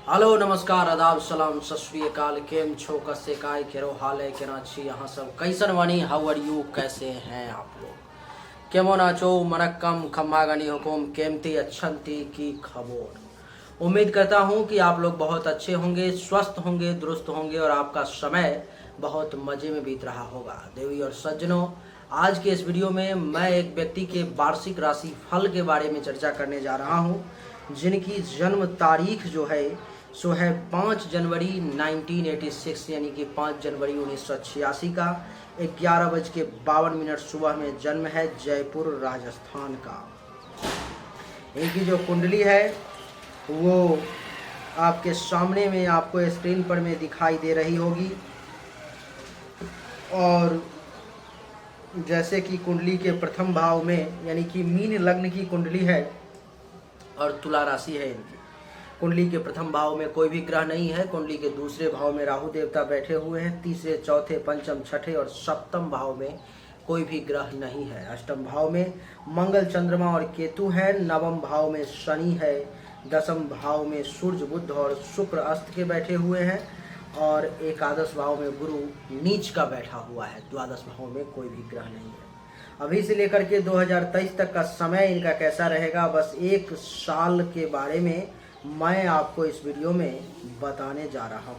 Hello नमस्कार आदाब सलाम सत श्री अकाल। केम छो कसे काय केरो हाल है केना छी यहाँ सब कैसन वानी हाउ आर यू, कैसे हैं आप लोग, केमन आचो मनक्कम खम्मागनी हुकुम केमती अच्छंती की खबर। उम्मीद करता हूँ कि आप लोग बहुत अच्छे होंगे, स्वस्थ होंगे, दुरुस्त होंगे और आपका समय बहुत मज़े में बीत रहा होगा। देवी और सज्जनों, आज के इस वीडियो में मैं एक व्यक्ति के वार्षिक राशि फल के बारे में चर्चा करने जा रहा हूँ, जिनकी जन्म तारीख जो है सो है 5 जनवरी 1986 यानी कि 5 जनवरी 1986 का 11:52 सुबह में जन्म है, जयपुर राजस्थान का। इनकी जो कुंडली है वो आपके सामने में आपको स्क्रीन पर में दिखाई दे रही होगी। और जैसे कि कुंडली के प्रथम भाव में यानी कि मीन लग्न की कुंडली है और तुला राशि है। इनकी कुंडली के प्रथम भाव में कोई भी ग्रह नहीं है। कुंडली के दूसरे भाव में राहु देवता बैठे हुए हैं। तीसरे, चौथे, पंचम, छठे और सप्तम भाव में कोई भी ग्रह नहीं है। अष्टम भाव में मंगल, चंद्रमा और केतु है। नवम भाव में शनि है। दसम भाव में सूर्य, बुध और शुक्र अस्त के बैठे हुए हैं और एकादश भाव में गुरु नीच का बैठा हुआ है। द्वादश भाव में कोई भी ग्रह नहीं है। अभी से लेकर के 2023 तक का समय इनका कैसा रहेगा, बस एक साल के बारे में मैं आपको इस वीडियो में बताने जा रहा हूँ।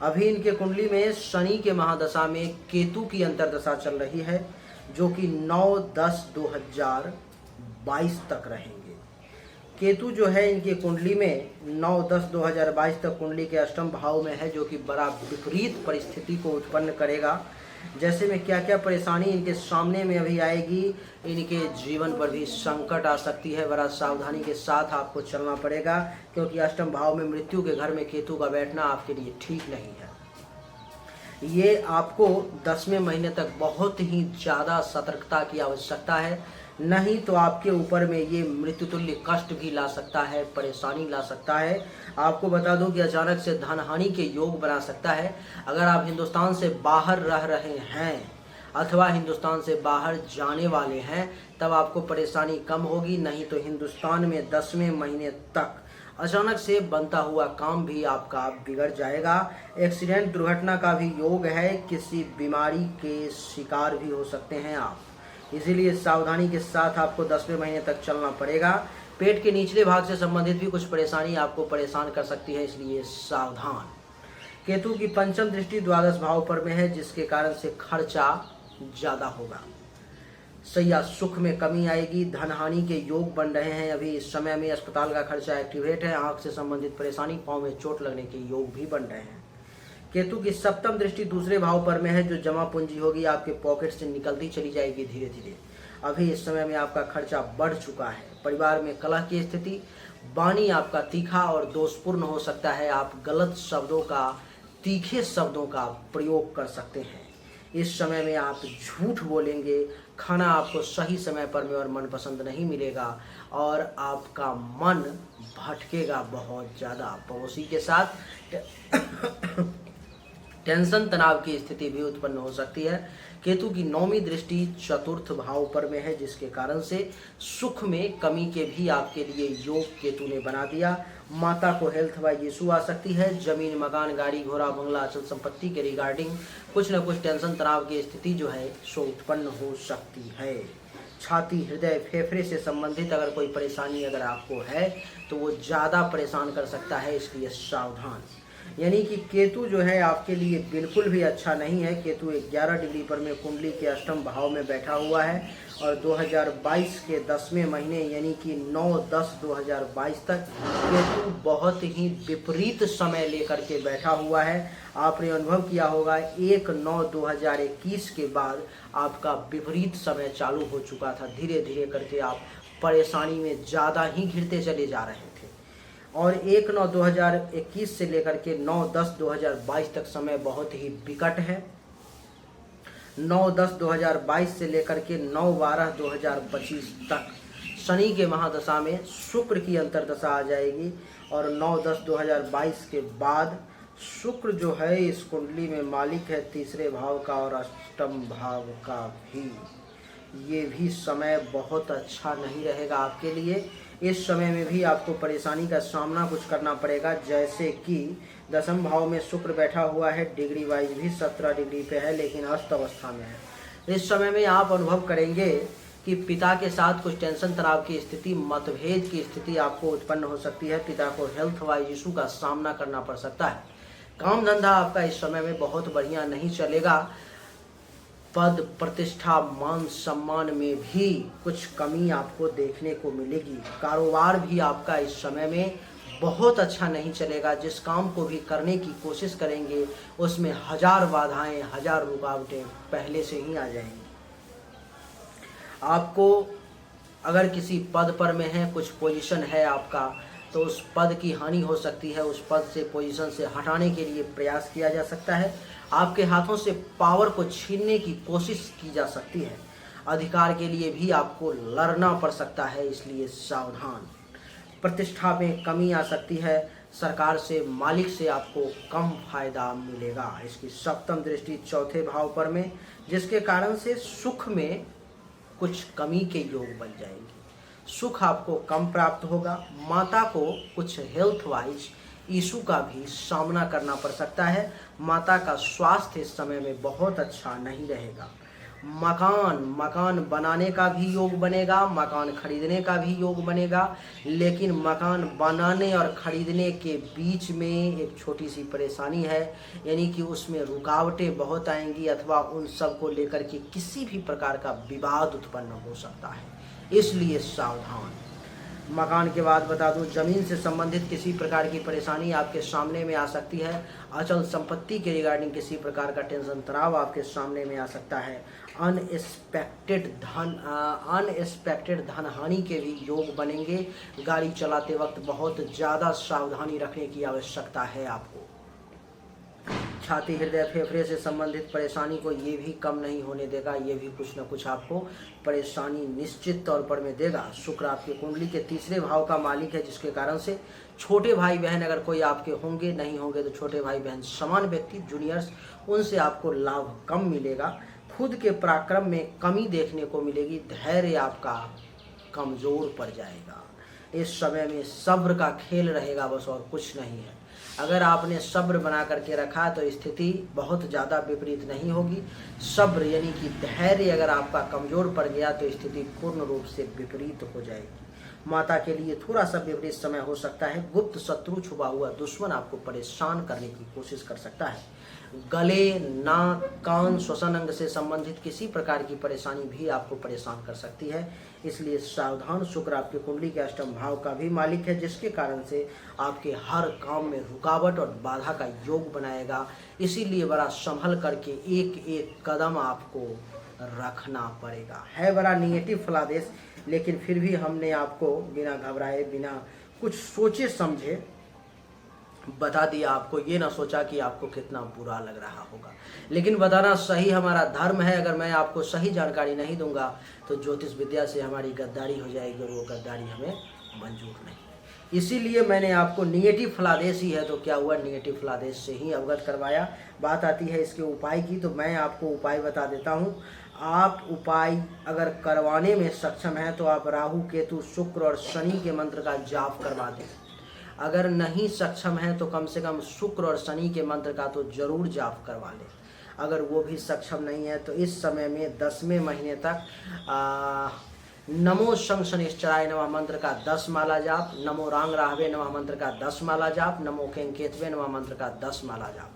अभी इनके कुंडली में शनि के महादशा में केतु की अंतरदशा चल रही है, जो कि 9-10-2022 तक रहेंगे। केतु जो है इनकी कुंडली में 9-10-2022 तक कुंडली के अष्टम भाव में है, जो कि बड़ा विपरीत परिस्थिति को उत्पन्न करेगा। जैसे में क्या क्या परेशानी इनके सामने में अभी आएगी, इनके जीवन पर भी संकट आ सकती है। बड़ा सावधानी के साथ आपको चलना पड़ेगा, क्योंकि अष्टम भाव में मृत्यु के घर में केतु का बैठना आपके लिए ठीक नहीं है। ये आपको 10वें महीने तक बहुत ही ज़्यादा सतर्कता की आवश्यकता है, नहीं तो आपके ऊपर में ये मृत्युतुल्य कष्ट भी ला सकता है, परेशानी ला सकता है। आपको बता दूं कि अचानक से धन हानि के योग बना सकता है। अगर आप हिंदुस्तान से बाहर रह रहे हैं अथवा हिंदुस्तान से बाहर जाने वाले हैं तब आपको परेशानी कम होगी, नहीं तो हिंदुस्तान में 10वें महीने तक अचानक से बनता हुआ काम भी आपका बिगड़ जाएगा। एक्सीडेंट, दुर्घटना का भी योग है। किसी बीमारी के शिकार भी हो सकते हैं आप, इसीलिए सावधानी के साथ आपको 10वें महीने तक चलना पड़ेगा। पेट के निचले भाग से संबंधित भी कुछ परेशानी आपको परेशान कर सकती है, इसलिए सावधान। केतु की पंचम दृष्टि द्वादश भाव पर में है, जिसके कारण से खर्चा ज़्यादा होगा। सैया सुख में कमी आएगी। धन हानि के योग बन रहे हैं। अभी इस समय में अस्पताल का खर्चा एक्टिवेट है। आँख से संबंधित परेशानी, पाँव में चोट लगने के योग भी बन रहे हैं। केतु की सप्तम दृष्टि दूसरे भाव पर में है, जो जमा पूंजी होगी आपके पॉकेट से निकलती चली जाएगी धीरे धीरे। अभी इस समय में आपका खर्चा बढ़ चुका है। परिवार में कलह की स्थिति, वाणी आपका तीखा और दोषपूर्ण हो सकता है। आप गलत शब्दों का, तीखे शब्दों का प्रयोग कर सकते हैं। इस समय में आप झूठ बोलेंगे। खाना आपको सही समय पर में और मनपसंद नहीं मिलेगा और आपका मन भटकेगा बहुत ज़्यादा। पड़ोसी के साथ टेंशन, तनाव की स्थिति भी उत्पन्न हो सकती है। केतु की 9वीं दृष्टि चतुर्थ भाव पर में है, जिसके कारण से सुख में कमी के भी आपके लिए योग केतु ने बना दिया। माता को हेल्थ वाइज इशू आ सकती है। जमीन, मकान, गाड़ी, घोड़ा, बंगला, अचल संपत्ति के रिगार्डिंग कुछ न कुछ टेंशन, तनाव की स्थिति जो है सो उत्पन्न हो सकती है। छाती, हृदय, फेफड़े से संबंधित अगर कोई परेशानी अगर आपको है तो वो ज़्यादा परेशान कर सकता है, इसलिए सावधान। यानी कि केतु जो है आपके लिए बिल्कुल भी अच्छा नहीं है। केतु 11 डिग्री पर में कुंडली के अष्टम भाव में बैठा हुआ है और 2022 के 10वें महीने यानी कि 9-10-2022 तक केतु बहुत ही विपरीत समय लेकर के बैठा हुआ है। आपने अनुभव किया होगा 1-9-2021 के बाद आपका विपरीत समय चालू हो चुका था। धीरे धीरे करके आप परेशानी में ज़्यादा ही घिरते चले जा रहे थे और 1-9-2021 से लेकर के 9-10-2022 तक समय बहुत ही विकट है। 9-10-2022 से लेकर के 9-12-2025 तक शनि के महादशा में शुक्र की अंतरदशा आ जाएगी और 9-10-2022 के बाद शुक्र जो है इस कुंडली में मालिक है तीसरे भाव का और अष्टम भाव का भी। ये भी समय बहुत अच्छा नहीं रहेगा आपके लिए। इस समय में भी आपको परेशानी का सामना कुछ करना पड़ेगा, जैसे कि 10वें भाव में शुक्र बैठा हुआ है, डिग्री वाइज भी 17 डिग्री पे है, लेकिन अस्त अवस्था में है। इस समय में आप अनुभव करेंगे कि पिता के साथ कुछ टेंशन तनाव की स्थिति, मतभेद की स्थिति आपको उत्पन्न हो सकती है। पिता को हेल्थ वाइज इशू का सामना करना पड़ सकता है। काम धंधा आपका इस समय में बहुत बढ़िया नहीं चलेगा। पद प्रतिष्ठा मान सम्मान में भी कुछ कमी आपको देखने को मिलेगी। कारोबार भी आपका इस समय में बहुत अच्छा नहीं चलेगा। जिस काम को भी करने की कोशिश करेंगे उसमें 1000 बाधाएं, 1000 रुकावटें पहले से ही आ जाएंगी। आपको अगर किसी पद पर में है, कुछ पोजीशन है आपका, तो उस पद की हानि हो सकती है। उस पद से, पोजीशन से हटाने के लिए प्रयास किया जा सकता है। आपके हाथों से पावर को छीनने की कोशिश की जा सकती है। अधिकार के लिए भी आपको लड़ना पड़ सकता है, इसलिए सावधान। प्रतिष्ठा में कमी आ सकती है। सरकार से, मालिक से आपको कम फायदा मिलेगा। इसकी सप्तम दृष्टि चौथे भाव पर में, जिसके कारण से सुख में कुछ कमी के योग बन जाएंगे। सुख आपको कम प्राप्त होगा। माता को कुछ हेल्थ वाइज इशू का भी सामना करना पड़ सकता है। माता का स्वास्थ्य इस समय में बहुत अच्छा नहीं रहेगा। मकान बनाने का भी योग बनेगा, मकान खरीदने का भी योग बनेगा, लेकिन मकान बनाने और खरीदने के बीच में एक छोटी सी परेशानी है, यानी कि उसमें रुकावटें बहुत आएंगी, अथवा उन सब को लेकर के किसी भी प्रकार का विवाद उत्पन्न हो सकता है, इसलिए सावधान। मकान के बाद बता दूं, जमीन से संबंधित किसी प्रकार की परेशानी आपके सामने में आ सकती है। अचल संपत्ति के रिगार्डिंग किसी प्रकार का टेंशन तनाव आपके सामने में आ सकता है। अनएक्सपेक्टेड धन हानि के भी योग बनेंगे। गाड़ी चलाते वक्त बहुत ज़्यादा सावधानी रखने की आवश्यकता है आपको। छाती, हृदय, फेफड़े से संबंधित परेशानी को ये भी कम नहीं होने देगा। ये भी कुछ न कुछ आपको परेशानी निश्चित तौर पर में देगा। शुक्र आपकी कुंडली के तीसरे भाव का मालिक है, जिसके कारण से छोटे भाई बहन अगर कोई आपके होंगे, नहीं होंगे तो छोटे भाई बहन समान व्यक्ति, जूनियर्स, उनसे आपको लाभ कम मिलेगा। खुद के पराक्रम में कमी देखने को मिलेगी। धैर्य आपका कमज़ोर पड़ जाएगा। इस समय में सब्र का खेल रहेगा, बस और कुछ नहीं है। अगर आपने सब्र बना करके रखा तो स्थिति बहुत ज़्यादा विपरीत नहीं होगी। सब्र यानी कि धैर्य अगर आपका कमज़ोर पड़ गया तो स्थिति पूर्ण रूप से विपरीत हो जाएगी। माता के लिए थोड़ा सा विपरीत समय हो सकता है। गुप्त शत्रु, छुपा हुआ दुश्मन आपको परेशान करने की कोशिश कर सकता है। गले, नाक, कान, श्वसन अंग से संबंधित किसी प्रकार की परेशानी भी आपको परेशान कर सकती है, इसलिए सावधान। शुक्र आपकी कुंडली के अष्टम भाव का भी मालिक है, जिसके कारण से आपके हर काम में रुकावट और बाधा का योग बनाएगा। इसीलिए बड़ा संभल करके एक एक कदम आपको रखना पड़ेगा। है बड़ा निगेटिव फलादेश, लेकिन फिर भी हमने आपको बिना घबराए, बिना कुछ सोचे समझे बता दिया। आपको ये ना सोचा कि आपको कितना बुरा लग रहा होगा, लेकिन बताना सही हमारा धर्म है। अगर मैं आपको सही जानकारी नहीं दूंगा तो ज्योतिष विद्या से हमारी गद्दारी हो जाएगी, और वो गद्दारी हमें मंजूर नहीं। इसीलिए मैंने आपको निगेटिव फलादेश ही है तो क्या हुआ, निगेटिव फलादेश से ही अवगत करवाया। बात आती है इसके उपाय की, तो मैं आपको उपाय बता देता हूँ। आप उपाय अगर करवाने में सक्षम हैं तो आप राहु, केतु, शुक्र और शनि के मंत्र का जाप करवा दें। अगर नहीं सक्षम है तो कम से कम शुक्र और शनि के मंत्र का तो जरूर जाप करवा लें। अगर वो भी सक्षम नहीं है तो इस समय में 10वें महीने तक नमो शं शनिश्चराय नमः मंत्र का 10 माला जाप, नमो रांग राहवे नमः मंत्र का 10 माला जाप, नमो केंकेतवे नमः मंत्र का 10 माला जाप,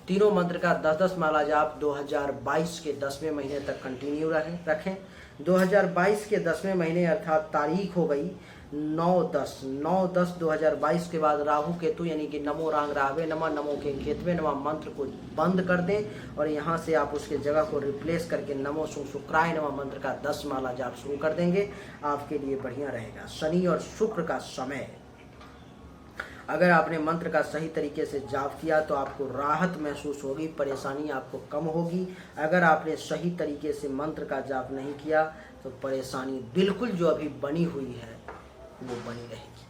तीनों मंत्र का 10-10 माला जाप 2022 के 10वें महीने तक कंटिन्यू रखें। 2022 के 10वें महीने अर्थात तारीख हो गई 9/10/2022 के बाद राहु केतु यानी कि नमो रांग राहवे नमः, नमो केंकेतवे नमः मंत्र को बंद कर दें और यहाँ से आप उसके जगह को रिप्लेस करके नमो शुक्राय नमः मंत्र का 10 माला जाप शुरू कर देंगे। आपके लिए बढ़िया रहेगा। शनि और शुक्र का समय, अगर आपने मंत्र का सही तरीके से जाप किया तो आपको राहत महसूस होगी, परेशानी आपको कम होगी। अगर आपने सही तरीके से मंत्र का जाप नहीं किया तो परेशानी बिल्कुल जो अभी बनी हुई है वो बनी रहेगी।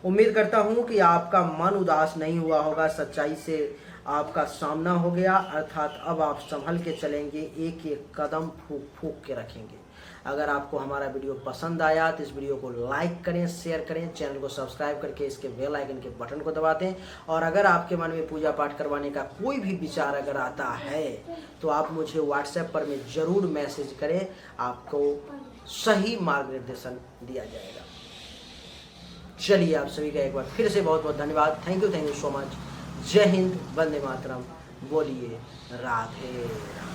उम्मीद करता हूँ कि आपका मन उदास नहीं हुआ होगा, सच्चाई से आपका सामना हो गया, अर्थात अब आप संभल के चलेंगे, एक एक कदम फूक फूक के रखेंगे। अगर आपको हमारा वीडियो पसंद आया तो इस वीडियो को लाइक करें, शेयर करें, चैनल को सब्सक्राइब करके इसके बेल आइकन के बटन को दबा दें। और अगर आपके मन में पूजा पाठ करवाने का कोई भी विचार अगर आता है तो आप मुझे व्हाट्सएप पर में ज़रूर मैसेज करें, आपको सही मार्गदर्शन दिया जाएगा। चलिए आप सभी का एक बार फिर से बहुत बहुत धन्यवाद। Thank you so much. जय हिंद, वंदे मातरम। बोलिए राधे राधे।